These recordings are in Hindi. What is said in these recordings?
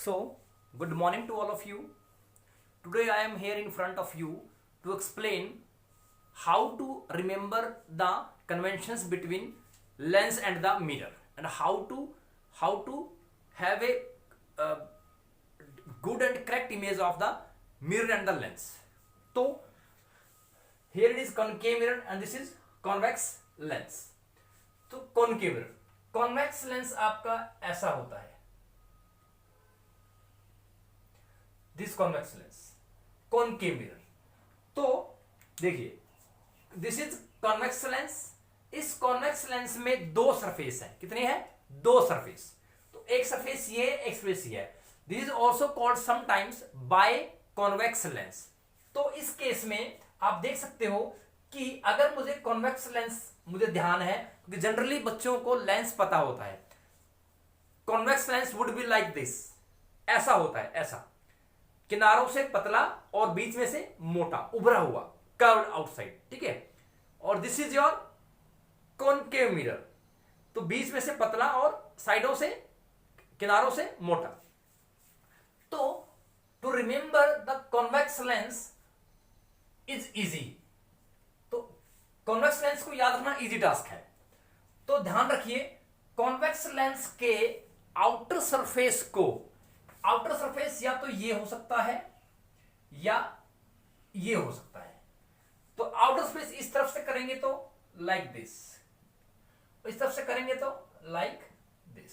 So, good morning to all of you. Today I am here in front of you to explain how to remember the conventions between lens and the mirror, and how to have a good and correct image of the mirror and the lens. So here it is concave mirror and this is convex lens. तो कॉनकेव मिरर, कॉन्वेक्स लेंस आपका ऐसा होता है, this convex lens, concave mirror. तो देखिए दिस इज कॉन्वेक्स लेंस. इस कॉन्वेक्स लेंस में दो सरफेस है. कितने हैं? दो सरफेस. तो एक सरफेस ये, एक सरफेस ये है. This is also called sometimes by convex lens. तो इस केस में आप देख सकते हो कि अगर मुझे कॉन्वेक्स लेंस मुझे ध्यान है, क्योंकि जनरली बच्चों को लेंस पता होता है. Convex lens would be like this, ऐसा होता है, ऐसा किनारों से पतला और बीच में से मोटा उभरा हुआ, कर्व्ड आउटसाइड. ठीक है. और this is your concave mirror. तो बीच में से पतला और साइडों से, किनारों से मोटा. तो to remember the convex lens is easy. तो कॉन्वेक्स लेंस को याद रखना इजी टास्क है. तो ध्यान रखिए, कॉन्वेक्स लेंस के आउटर सरफेस को, आउटर सरफेस या तो ये हो सकता है या ये हो सकता है. तो आउटर सरफेस इस तरफ से करेंगे तो लाइक दिस, इस तरफ से करेंगे तो like this.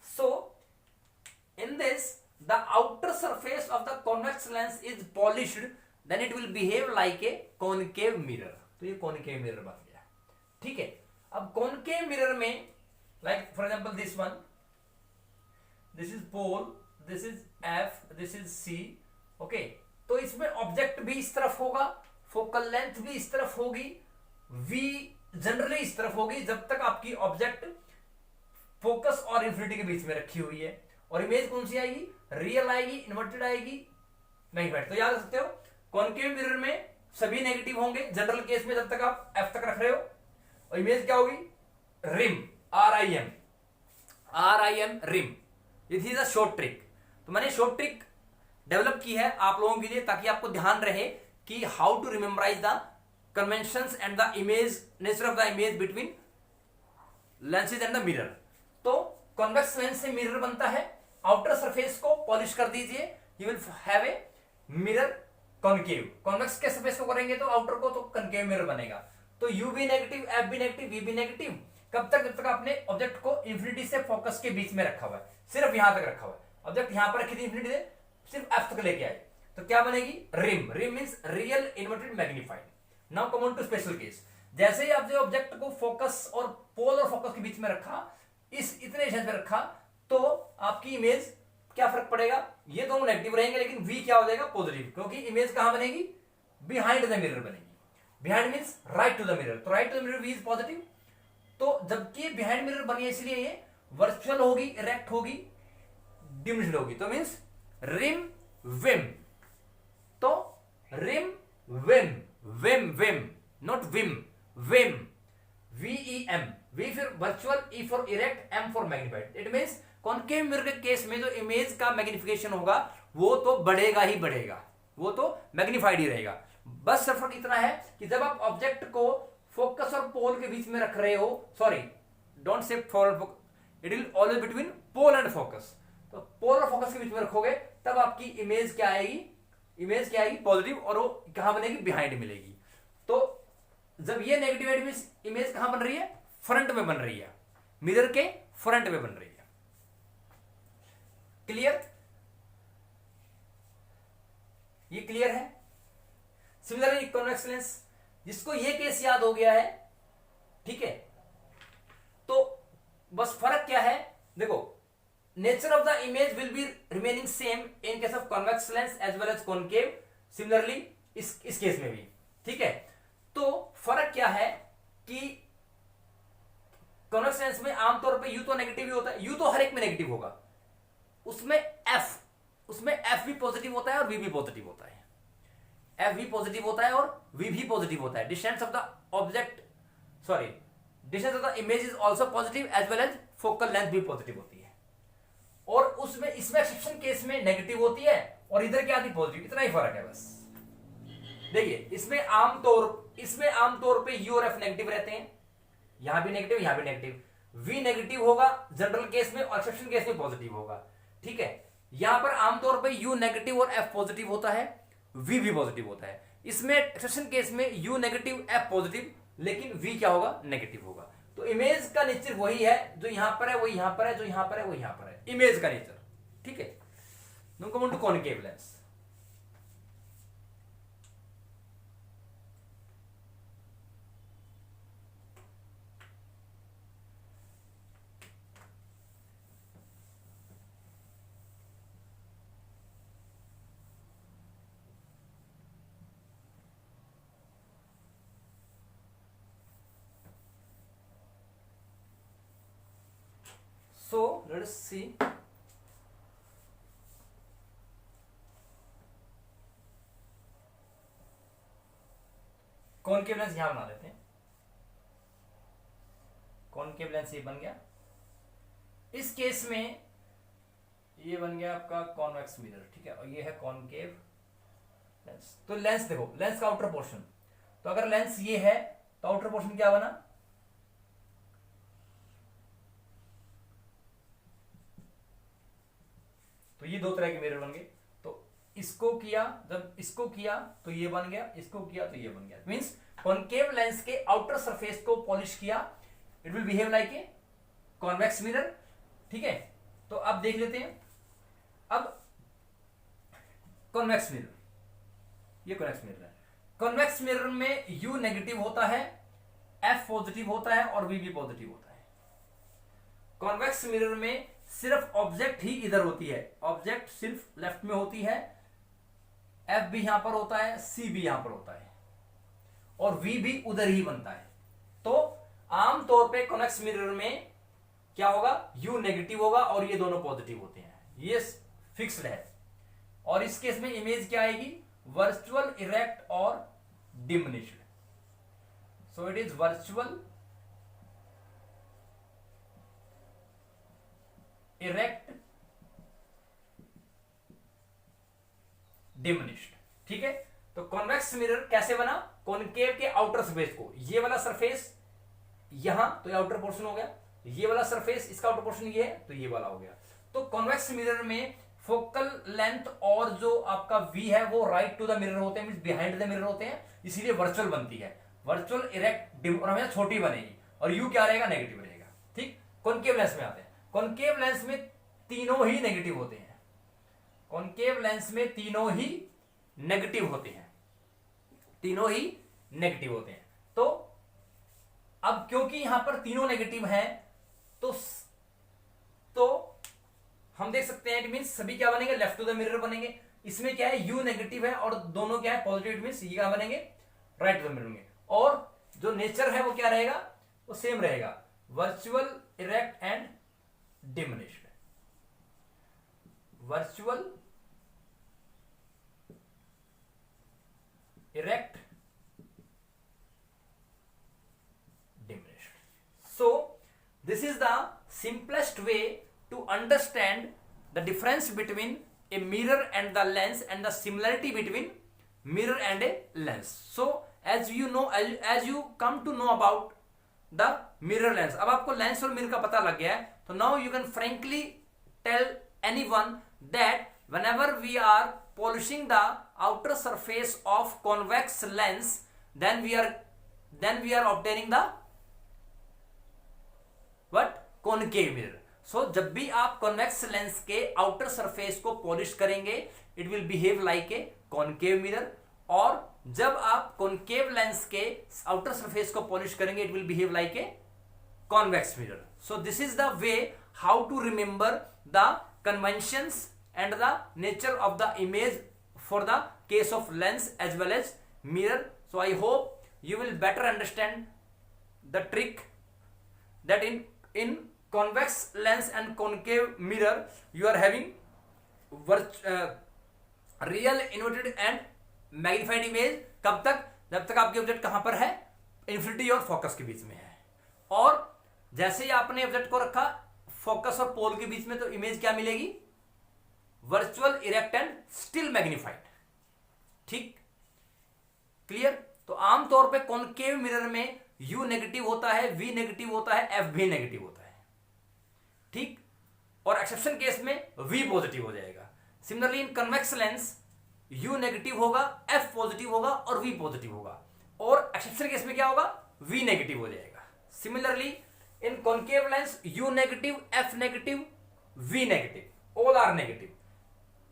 So in this the outer surface of the convex lens is polished, then it will behave like a concave mirror. तो ये कॉनकेव मिरर बन गया. ठीक है. अब कॉनकेव मिरर में like for example this one, this is pole, this is F, this is C. Okay. तो इसमें ऑब्जेक्ट भी इस तरफ होगा, फोकल लेंथ भी इस तरफ होगी, वी जनरली इस तरफ होगी जब तक आपकी ऑब्जेक्ट फोकस और इंफिनिटी के बीच में रखी हुई है. और इमेज कौन सी आएगी? रियल आएगी, इन्वर्टेड आएगी, मैग्नीफाइड. तो याद रख सकते हो कॉनकेव मिरर में सभी नेगेटिव होंगे जनरल केस में जब तक आप एफ तक रख रहे हो. और इमेज क्या होगी? Rim, RIM, rim. This is a short trick. तो मैंने शॉर्ट ट्रिक डेवलप की है आप लोगों के लिए ताकि आपको ध्यान रहे कि how to rememberize the conventions and the image, nature of the image between lenses and the mirror. तो कॉन्वेक्स लेंस से मिरर बनता है. आउटर सरफेस को पॉलिश कर दीजिए, you will have a mirror concave. Convex के सरफेस को करेंगे तो आउटर को, तो कॉनकेव मिरर बनेगा. तो यू भी नेगेटिव, एफ भी नेगेटिव, वी भी नेगेटिव. कब तक? जब तक आपने ऑब्जेक्ट को इंफिनिटी से फोकस के बीच में रखा हुआ है, सिर्फ यहां तक रखा हुआ है. ऑब्जेक्ट यहां पर रखी थी इंफिनिटी से, सिर्फ एफ तक लेके आए तो क्या बनेगी? Rim. Rim means real inverted magnified. Now come on to special case. जैसे ही आपने ऑब्जेक्ट को फोकस और पोल और फोकस के बीच में रखा, इस इतने डिस्टेंस पे रखा, तो आपकी इमेज क्या फर्क पड़ेगा? ये दोनों नेगेटिव रहेंगे लेकिन वी क्या हो जाएगा? पॉजिटिव. क्योंकि इमेज कहां बनेगी? बिहाइंड द मिरर बनेगी. Behind means right to the mirror. तो right to the mirror v is positive. तो जबकि बिहाइंड मिरर बनी है इसलिए ये वर्चुअल होगी, इरेक्ट होगी, डिमिनिश्ड होगी. तो मींस रिम विम. तो rim vim, vim, not vim, vim, VEM. V फिर virtual, e for erect, m for magnified. It means concave mirror के केस में जो इमेज का मैग्निफिकेशन होगा वो तो बढ़ेगा ही बढ़ेगा, वो तो मैग्नीफाइड ही रहेगा. बस सिर्फ फर्क इतना है कि जब आप ऑब्जेक्ट को फोकस और पोल के बीच में रख रहे हो, sorry don't say for, it will always between pole and focus. तो पोल और फोकस के बीच में रखोगे तब आपकी इमेज क्या आएगी? इमेज क्या आएगी? पॉजिटिव. और वो कहां बनेगी? बिहाइंड मिलेगी. तो जब ये नेगेटिव इमेज कहां बन रही है? फ्रंट में बन रही है, मिरर के फ्रंट में बन रही है. क्लियर? ये क्लियर है? सिमिलरली कॉन्वेक्स लेंस, जिसको ये केस याद हो गया है, ठीक है, तो बस फर्क क्या है? देखो, nature of the image will be remaining same in case of convex lens as well as concave. Similarly इस केस में भी. ठीक है. तो फर्क क्या है कि कॉन्वेक्स लेंस में आमतौर पे यू तो नेगेटिव ही होता है, यू तो हर एक में नेगेटिव होगा. उसमें एफ भी पॉजिटिव होता है और वी भी पॉजिटिव होता है. एफ भी पॉजिटिव होता है और वी भी पॉजिटिव होता है. Distance of the object, sorry, distance of the image is also positive as well as focal length भी पॉजिटिव होती है. और उसमें इसमें एक्सेप्शन केस में नेगेटिव होती है और इधर क्या आती पॉजिटिव, इतना ही फर्क है बस। देखिए इसमें आमतौर पे यू और एफ नेगेटिव रहते हैं, यहां भी नेगेटिव यहां भी नेगेटिव, वी नेगेटिव होगा जनरल केस में और एक्सेप्शन केस में पॉजिटिव होगा, ठीक है। यहां पर आमतौर पे यू नेगेटिव और एफ पॉजिटिव होता है, वी भी पॉजिटिव होता है। इसमें एक्सेप्शन केस में यू नेगेटिव एफ पॉजिटिव, लेकिन वी क्या होगा, नेगेटिव होगा। तो इमेज का नेचर वही है, जो यहां पर है वो यहां पर है, जो यहां पर है वो यहां पर है, इमेज का नेचर, ठीक है। Now come on to concave lens. So let us see concave lens यहां बना देते हैं। कॉनकेव लेंस ये बन गया। इस केस में ये बन गया आपका कॉन्वेक्स मिरर, ठीक है, और ये है कॉनकेव लेंस। तो लेंस देखो, लेंस का आउटर पोर्शन, तो अगर लेंस ये है तो आउटर पोर्शन क्या बना, तो ये दो तरह के मिरर बन गए। तो इसको किया, जब इसको किया तो ये बन गया, इसको किया तो ये बन गया। मींस कॉनकेव लेंस के आउटर सरफेस को पॉलिश किया, it will behave like a convex mirror, ठीक है। तो अब देख लेते हैं, अब कॉन्वेक्स मिरर, ये कॉन्वेक्स मिरर है। कॉन्वेक्स मिरर में यू नेगेटिव होता है, एफ पॉजिटिव होता है और वी भी पॉजिटिव होता है। कॉन्वेक्स मिरर में सिर्फ ऑब्जेक्ट ही इधर होती है, ऑब्जेक्ट सिर्फ लेफ्ट में होती है, एफ भी यहां पर होता है, सी भी यहां पर होता है और वी भी उधर ही बनता है। तो आमतौर पे कॉन्वेक्स मिरर में क्या होगा, यू नेगेटिव होगा और ये दोनों पॉजिटिव होते हैं, ये फिक्स्ड है। और इस केस में इमेज क्या आएगी, वर्चुअल, इरेक्ट और diminished. So it is virtual, erect, diminished, ठीक है। तो कॉन्वेक्स मिरर कैसे बना, कॉनकेव के आउटर सरफेस को, ये वाला सरफेस यहां, तो ये आउटर पोर्शन हो गया, ये वाला सरफेस इसका आउटर पोर्शन ये है, तो ये वाला हो गया। तो कॉन्वेक्स मिरर में फोकल लेंथ और जो आपका वी है वो राइट टू द मिरर होते हैं, मींस बिहाइंड द मिरर होते हैं, इसीलिए वर्चुअल बनती है, वर्चुअल, इरेक्ट, डिम, और हमें छोटी बनेगी और यू क्या रहेगा, नेगेटिव रहेगा, ठीक। कॉनकेव लेंस में आते हैं, कॉनकेव लेंस में तीनों ही नेगेटिव होते हैं, कॉनकेव लेंस में तीनों ही नेगेटिव होते हैं, तीनों ही नेगेटिव होते हैं। तो अब क्योंकि यहां पर तीनों नेगेटिव हैं तो हम देख सकते हैं, इट मींस सभी क्या बनेंगे, लेफ्ट टू द मिरर बनेंगे। इसमें क्या है, यू नेगेटिव है और दोनों क्या है, पॉजिटिव, इट मींस ये क्या बनेंगे, राइट टू द मिरर बनेंगे। और जो नेचर है वो क्या रहेगा, वो सेम रहेगा, virtual, erect and diminished, virtual, erect, diminished. So this is the simplest way to understand the difference between a mirror and the lens and the similarity between mirror and a lens. So as you know, as you come to know about the mirror lens, अब आपको लेंस और मिरर का पता लग गया है, तो now you can frankly tell anyone that whenever we are polishing the outer surface of convex lens, then we are obtaining the what, concave mirror. So जब भी आप convex lens के outer surface को polish करेंगे, it will behave like a concave mirror, और जब आप concave lens के outer surface को polish करेंगे, it will behave like a convex mirror. So this is the way how to remember the conventions and the nature of the image for the case of lens as well as mirror. So I hope you will better understand the trick that in convex lens and concave mirror you are having real inverted and magnified image। कब तक, जब तक आपके ऑब्जेक्ट कहां पर है, इन्फिनिटी और फोकस के बीच में है। और जैसे ही आपने ऑब्जेक्ट को रखा फोकस और पोल के बीच में, तो इमेज क्या मिलेगी? Virtual, erect and still magnified. ठीक, क्लियर। तो आमतौर पे कॉनकेव मिरर में U नेगेटिव होता है, V नेगेटिव होता है, F भी नेगेटिव होता है। ठीक, और एक्सेप्शन केस में V पॉजिटिव हो जाएगा। सिमिलरली इन कन्वेक्स लेंस U नेगेटिव होगा, F पॉजिटिव होगा और V पॉजिटिव होगा, और एक्सेप्शन केस में क्या होगा? V नेगेटिव हो जाएगा। Similarly in concave lens U negative, F negative, V negative, all are negative.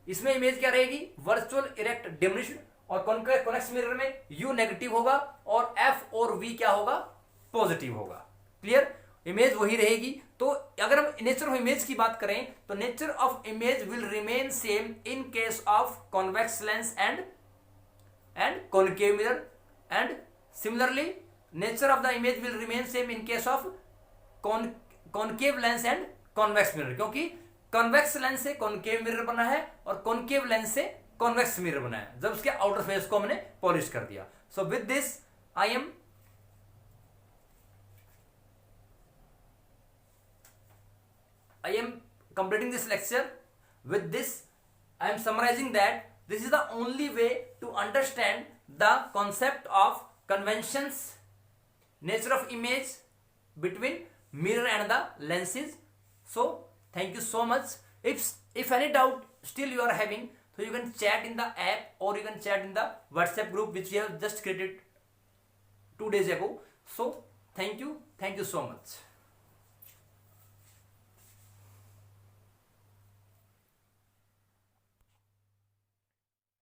इसमें इमेज क्या रहेगी? Virtual, erect, diminished. और कॉन्वेक्स मिरर में U नेगेटिव होगा और F और V क्या होगा? पॉजिटिव होगा। क्लियर, इमेज वही रहेगी। तो अगर हम नेचर ऑफ इमेज की बात करें तो nature of image will remain same in case of convex lens and concave mirror, and similarly nature of the image will remain same in case of concave lens and convex mirror, क्योंकि कॉन्वेक्स लेंस से कॉनकेव मिरर बना है और कॉनकेव लेंस से कॉन्वेक्स मिरर बना है, जब उसके आउटर फेस को हमने पॉलिश कर दिया। So with this I am completing this lecture. With this I am summarizing that this is the only way to understand the concept of conventions, nature of image between mirror and the lenses. So thank you so much. If any doubt still you are having, so you can chat in the app or you can chat in the WhatsApp group which we have just created 2 days ago. So thank you so much.